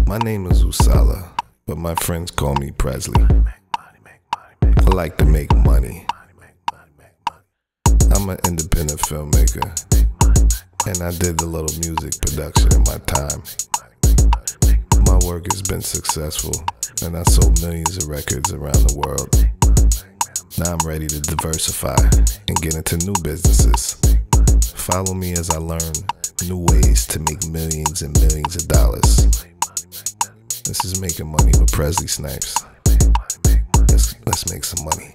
My name is Usala, but my friends call me Prestley. I like to make money. I'm an independent filmmaker, and I did a little music production in my time. My work has been successful, and I sold millions of records around the world. Now I'm ready to diversify and get into new businesses. Follow me as I learn new ways to make millions and millions of dollars. This is Making Money with Prestley Snipes. Let's make some money.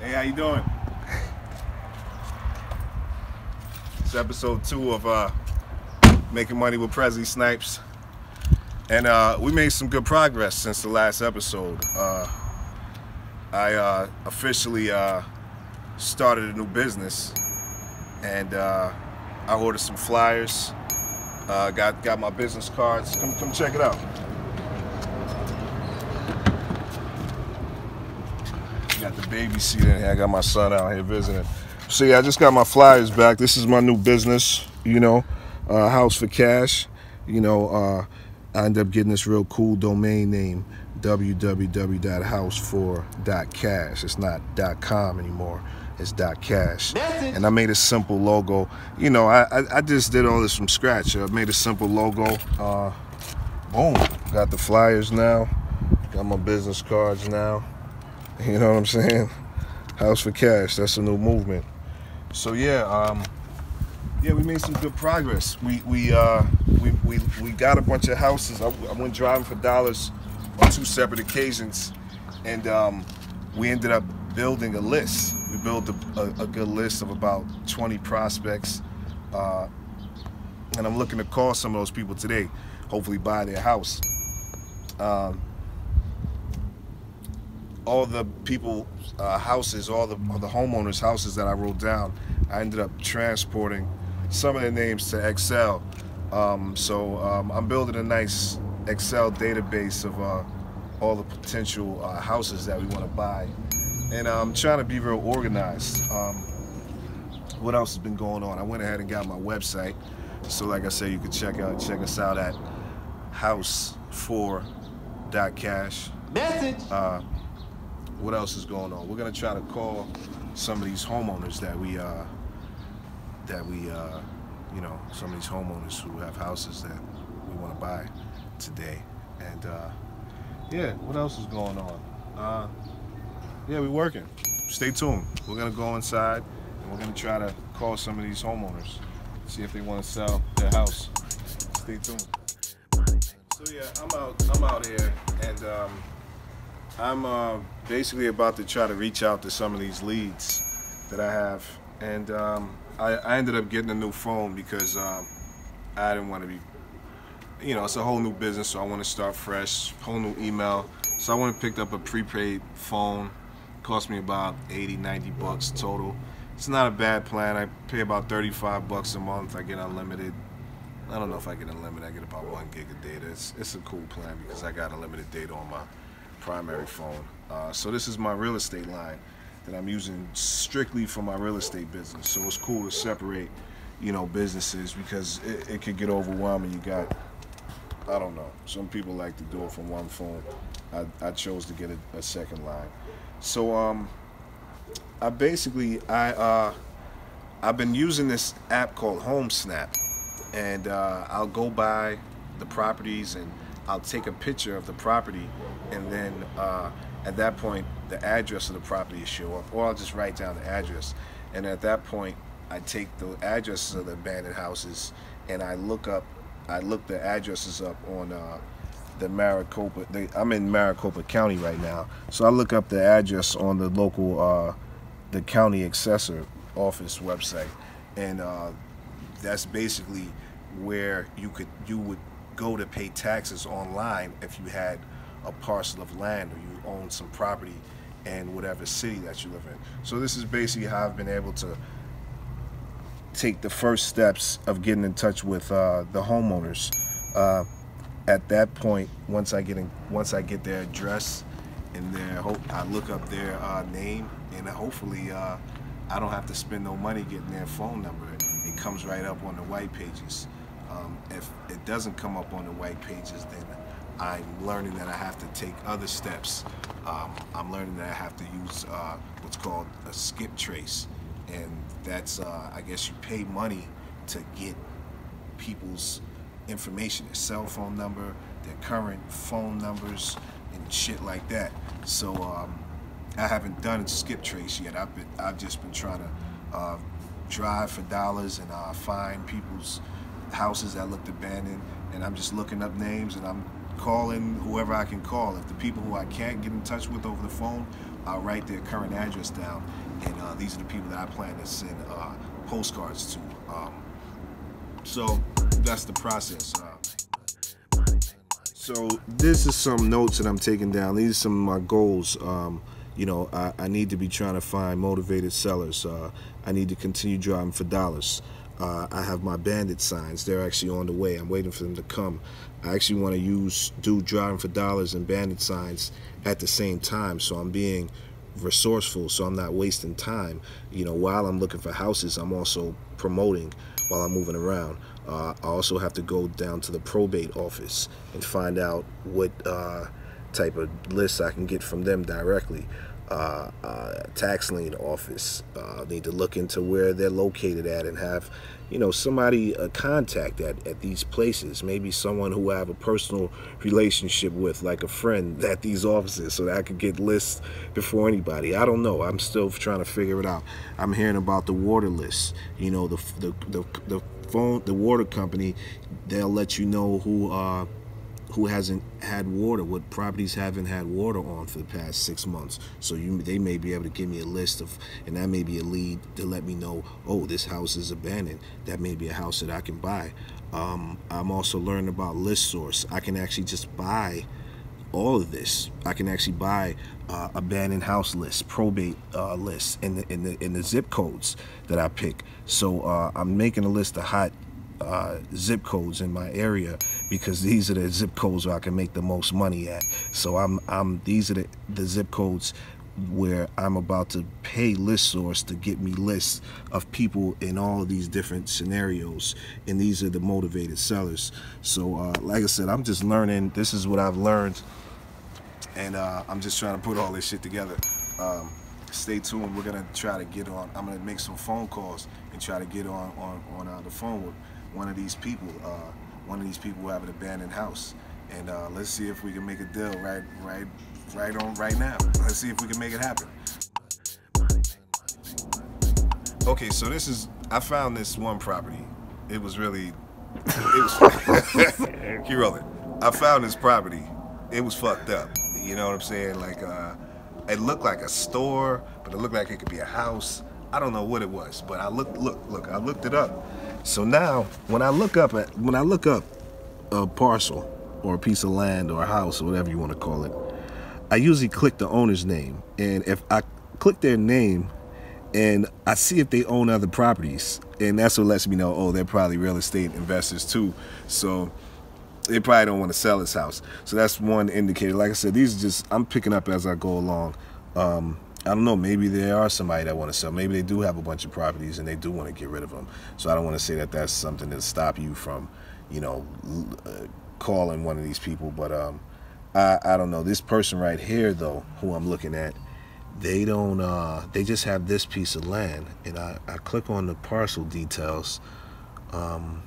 Hey, how you doing? It's episode 2 of Making Money with Prestley Snipes. And we made some good progress since the last episode. I officially started a new business, and I ordered some flyers, got my business cards. Come check it out. Got the baby seat in here. I got my son out here visiting. So yeah, I just got my flyers back. This is my new business, House for Cash. I ended up getting this real cool domain name, www.house4.cash. It's not .com anymore, it's .cash. And I made a simple logo. I just did all this from scratch. I made a simple logo. Boom, got the flyers now, got my business cards now. You know what I'm saying? House for Cash, that's a new movement. So yeah, we made some good progress. We got a bunch of houses. I went driving for dollars on 2 separate occasions, and we ended up building a list. We built a good list of about 20 prospects, and I'm looking to call some of those people today, hopefully buy their house. All the people, houses, all the homeowners' houses that I wrote down, I ended up transporting some of their names to Excel. I'm building a nice Excel database of all the potential houses that we want to buy, and I'm trying to be real organized. What else has been going on? I went ahead and got my website, so like I said, you can check us out at house4.cash. What else is going on? We're gonna try to call some of these homeowners that we some of these homeowners who have houses that we want to buy today. And yeah, what else is going on? Yeah, we're working. Stay tuned. We're gonna go inside and we're gonna try to call some of these homeowners, see if they want to sell their house. Stay tuned. So yeah, I'm out here, and I'm basically about to try to reach out to some of these leads that I have, and I ended up getting a new phone because I didn't want to be, it's a whole new business, so I want to start fresh, whole new email. So I went and picked up a prepaid phone. It cost me about 80, 90 bucks total. It's not a bad plan. I pay about 35 bucks a month. I get unlimited. I don't know if I get unlimited. I get about 1 gig of data. It's a cool plan because I got unlimited data on my primary phone. So this is my real estate line that I'm using strictly for my real estate business. So it's cool to separate, businesses, because it could get overwhelming. You got, I don't know, some people like to do it from one phone. I chose to get a second line. So I've been using this app called Homesnap, and I'll go by the properties and I'll take a picture of the property, and then At that point, the address of the property will show up, or I'll just write down the address. And at that point, I take the addresses of the abandoned houses and I look the addresses up on the Maricopa. I'm in Maricopa County right now, so I look up the address on the local, the county assessor office website, and that's basically where you would go to pay taxes online if you had a parcel of land or you own some property in whatever city that you live in. So this is basically how I've been able to take the first steps of getting in touch with the homeowners. At that point, once I get their address and I look up their name, and hopefully I don't have to spend no money getting their phone number. It comes right up on the white pages. If it doesn't come up on the white pages, then I'm learning that I have to take other steps. I'm learning that I have to use what's called a skip trace, and that's I guess you pay money to get people's information, their cell phone number, their current phone numbers, and shit like that. So I haven't done skip trace yet. I've just been trying to drive for dollars and find people's houses that looked abandoned, and I'm just looking up names and I'm calling whoever I can call. If the people who I can't get in touch with over the phone, I'll write their current address down, and these are the people that I plan to send postcards to. So that's the process. So this is some notes that I'm taking down. These are some of my goals. You know, I need to be trying to find motivated sellers. I need to continue driving for dollars. I have my bandit signs. They're actually on the way. I'm waiting for them to come. I actually want to do driving for dollars and bandit signs at the same time, so I'm being resourceful, so I'm not wasting time. You know, while I'm looking for houses, I'm also promoting while I'm moving around. I also have to go down to the probate office and find out what type of lists I can get from them directly. Tax lien office, need to look into where they're located at and have, you know, somebody contact at these places, maybe someone who I have a personal relationship with, like a friend at these offices, so that I could get lists before anybody. I don't know, I'm still trying to figure it out. I'm hearing about the water lists, you know, the water company, they'll let you know who hasn't had water, what properties haven't had water on for the past 6 months. So they may be able to give me a list of, and that may be a lead to let me know, oh, this house is abandoned. That may be a house that I can buy. I'm also learning about list source. I can actually just buy all of this. I can actually buy abandoned house lists, probate lists, in the zip codes that I pick. So I'm making a list of hot zip codes in my area, because these are the zip codes where I can make the most money at. So these are the zip codes where I'm about to pay list source to get me lists of people in all of these different scenarios, and these are the motivated sellers. So like I said, I'm just learning. This is what I've learned, and I'm just trying to put all this shit together. Stay tuned. We're gonna try to get on. I'm gonna make some phone calls and try to get on the phone with one of these people who have an abandoned house, and let's see if we can make a deal right now. Let's see if we can make it happen. Okay, so I found this one property. It was keep rolling. I found this property. It was fucked up. You know what I'm saying? Like it looked like a store, but it looked like it could be a house. I don't know what it was, but I looked it up. So now, when I look up a parcel or a piece of land or a house or whatever you want to call it, I usually click the owner's name, and if I click their name and I see if they own other properties, and that's what lets me know, oh, they're probably real estate investors too, so they probably don't want to sell this house. So that's one indicator. Like I said, these are just, I'm picking up as I go along. I don't know, maybe there are somebody that want to sell. Maybe they do have a bunch of properties and they do want to get rid of them. So I don't want to say that that's something to stop you from, you know, calling one of these people. But I don't know. This person right here, though, who I'm looking at, they don't, they just have this piece of land. And I click on the parcel details. I'm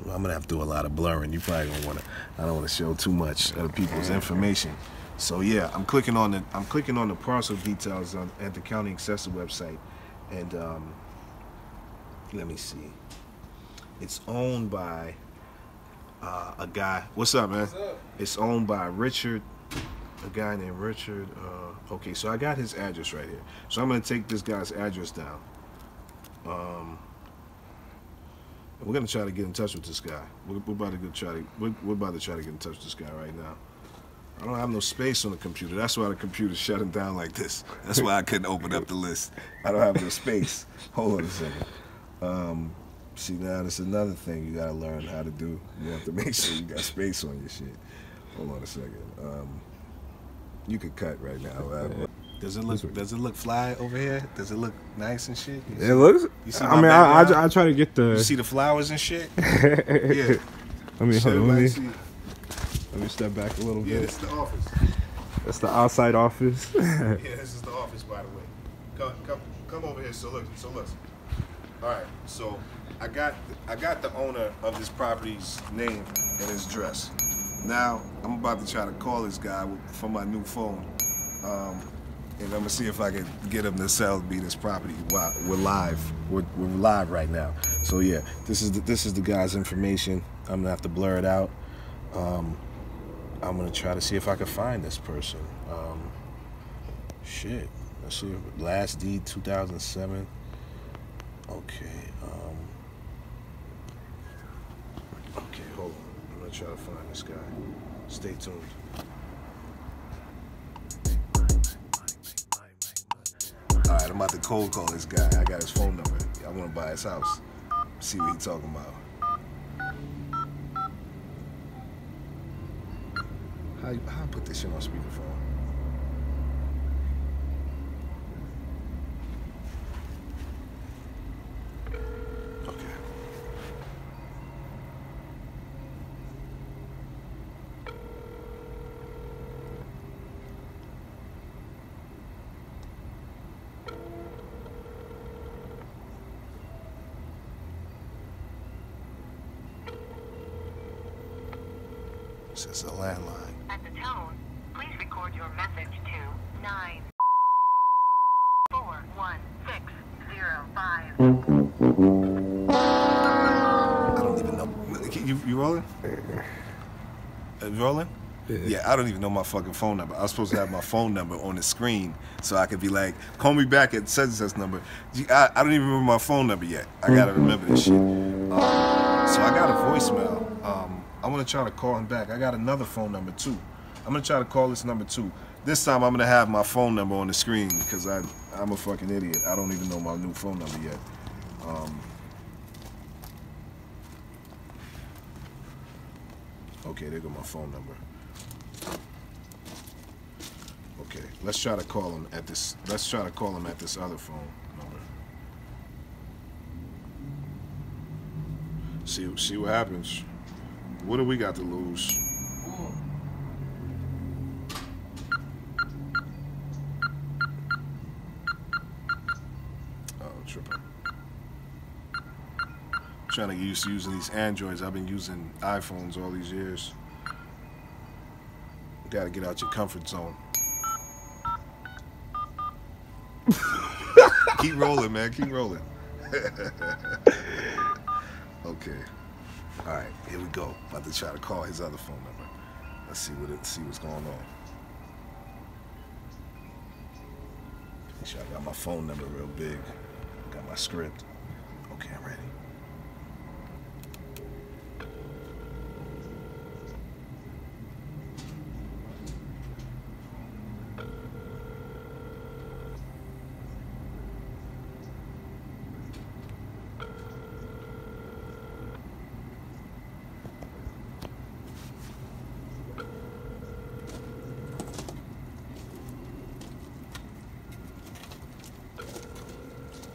going to have to do a lot of blurring. You probably don't want to, I don't want to show too much of people's information. So yeah, I'm clicking on the parcel details at the county accessor website, and let me see. It's owned by a guy. What's up, man? What's up? It's owned by Richard, a guy named Richard. Okay, so I got his address right here. So I'm gonna take this guy's address down. We're gonna try to get in touch with this guy. We're about to try to get in touch with this guy right now. I don't have no space on the computer. That's why the computer's shutting down like this. That's why I couldn't open up the list. I don't have no space. Hold on a second. See, now there's another thing you gotta learn how to do. You have to make sure you got space on your shit. Hold on a second. You could cut right now. Does it look fly over here? Does it look nice and shit? It looks. You see I mean, I try to get the. You see the flowers and shit? Yeah. I mean, hold on, let me step back a little bit. Yeah, this is the office. That's the outside office. Yeah, this is the office, by the way. Come over here. So look. All right. So I got the owner of this property's name and his address. Now I'm about to try to call this guy from my new phone, and I'm gonna see if I can get him to sell me this property. Wow, we're live. We're live right now. So yeah, this is the guy's information. I'm gonna have to blur it out. I'm gonna try to see if I can find this person. Shit. Let's see. Last deed 2007. Okay. Okay, hold on. I'm gonna try to find this guy. Stay tuned. All right, I'm about to cold call this guy. I got his phone number. I want to buy his house. See what he's talking about. How I put this shit on speakerphone? Okay. This is a landline. At the tone, please record your message to 94165. I don't even know. You rolling? You rolling? Yeah, I don't even know my fucking phone number. I was supposed to have my phone number on the screen so I could be like, call me back at such and such number. I don't even remember my phone number yet. I gotta remember this shit. So I got a voicemail. I'm gonna try to call him back. I got another phone number too. I'm gonna try to call this number too. This time I'm gonna have my phone number on the screen because I'm a fucking idiot. I don't even know my new phone number yet. Okay, there go my phone number. Okay, let's try to call him at this. Let's try to call him at this other phone number. See what happens. What do we got to lose? Oh, tripping. Trying to get used to using these Androids. I've been using iPhones all these years. You gotta get out your comfort zone. Keep rolling, man. Keep rolling. Okay. All right. Here we go. About to try to call his other phone number. Let's see what's going on. Make sure I got my phone number real big. Got my script. Okay, I'm ready.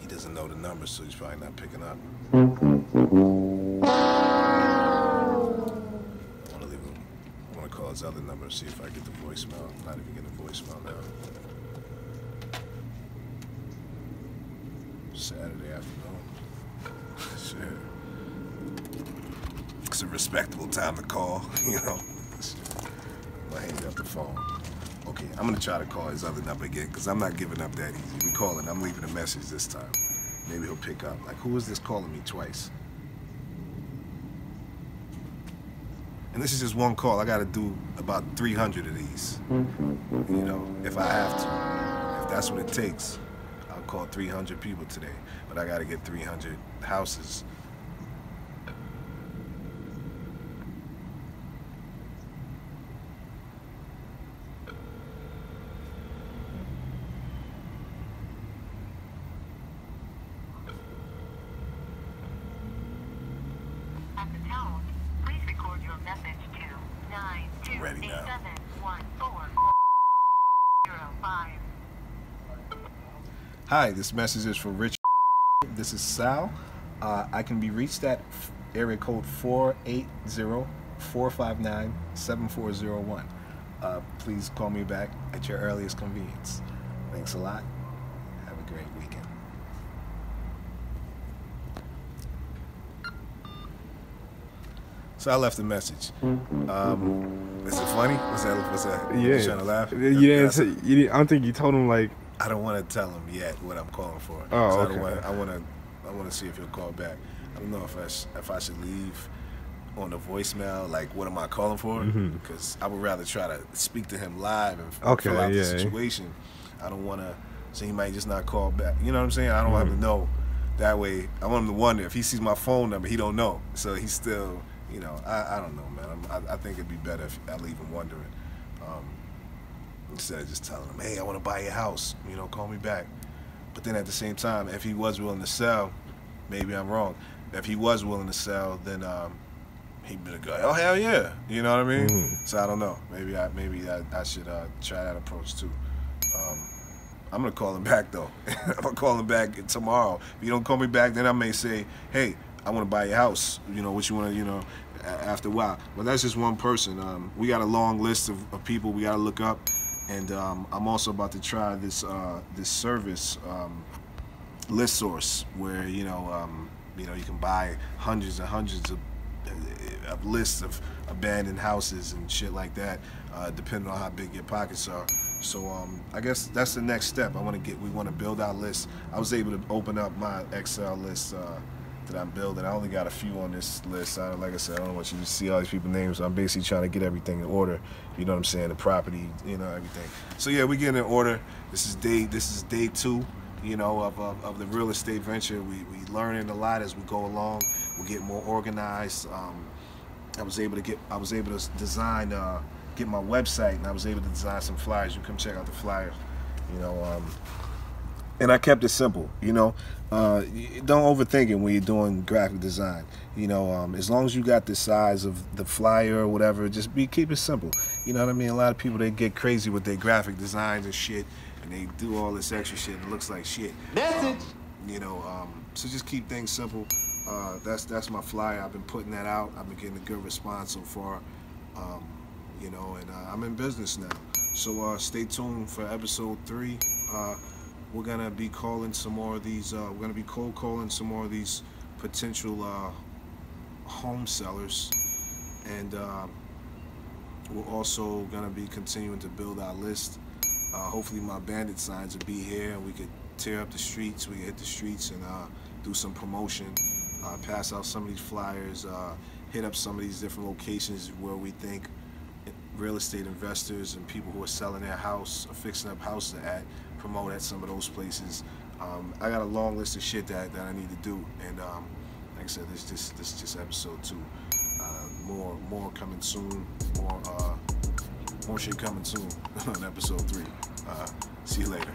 Doesn't know the number, so he's probably not picking up. I want to call his other number, see if I get the voicemail. I'm not even getting a voicemail now. Saturday afternoon. Shit. It's a respectable time to call, you know. I'm gonna hang up the phone. Okay, I'm gonna try to call his other number again because I'm not giving up that easy. We calling, I'm leaving a message this time. Maybe he'll pick up. Like, who is this calling me twice? And this is just one call. I gotta do about 300 of these. You know, if I have to. If that's what it takes, I'll call 300 people today. But I gotta get 300 houses. At the tone, please record your message to Ready now. 928714005. Hi, this message is for Rich. This is Sal. I can be reached at area code 480-459-7401. Please call me back at your earliest convenience. Thanks a lot. Have a great weekend. So I left a message. Is it funny? Was that Yeah. you trying to laugh? You didn't say, I don't think you told him, like... I don't want to tell him yet what I'm calling for. Oh, So okay. I want to see if he'll call back. I don't know if I should leave on the voicemail, like, what am I calling for? Because I would rather try to speak to him live and fill out the situation. I don't want to, so he might just not call back. You know what I'm saying? I don't want him to know. That way, I want him to wonder. If he sees my phone number, he don't know. So he's still, you know, I don't know, man. I think it'd be better if I leave him wondering. Instead of just telling him, hey, I want to buy your house, you know, call me back. But then at the same time, if he was willing to sell, maybe I'm wrong. If he was willing to sell, then he'd be the guy, oh, hell yeah. You know what I mean? So I don't know. Maybe I should try that approach too. I'm going to call him back, though. I'm going to call him back tomorrow. If you don't call me back, then I may say, hey, I want to buy your house. You know, what you want to, you know, after a while. But that's just one person. We got a long list of people we got to look up. And I'm also about to try this this service, list source, where you know you can buy hundreds and hundreds of lists of abandoned houses and shit like that, depending on how big your pockets are. So I guess that's the next step. We want to build our list. I was able to open up my Excel list that I'm building. I only got a few on this list. Like I said, I don't want you to see all these people's names. I'm basically trying to get everything in order. You know what I'm saying? The property, you know, everything. So yeah, we getting in order. This is day 2, you know, of the real estate venture. We learning a lot as we go along. We're getting more organized. I was able to design, get my website, and I was able to design some flyers. You come check out the flyers, you know. And I kept it simple, you know. Don't overthink it when you're doing graphic design. You know, as long as you got the size of the flyer or whatever, just keep it simple. You know what I mean? A lot of people, they get crazy with their graphic designs and shit, and they do all this extra shit and it looks like shit. You know, so just keep things simple. That's my flyer. I've been putting that out. I've been getting a good response so far. You know, and I'm in business now. So stay tuned for episode 3. We're gonna be calling some more of these. We're gonna be cold calling some more of these potential home sellers, and we're also gonna be continuing to build our list. Hopefully, my bandit signs will be here, and we could tear up the streets. We can hit the streets and do some promotion, pass out some of these flyers, hit up some of these different locations where we think real estate investors and people who are selling their house or fixing up houses at, promote at some of those places. I got a long list of shit that I need to do, and like I said, this is just episode 2. More coming soon. More shit coming soon on episode 3. See you later.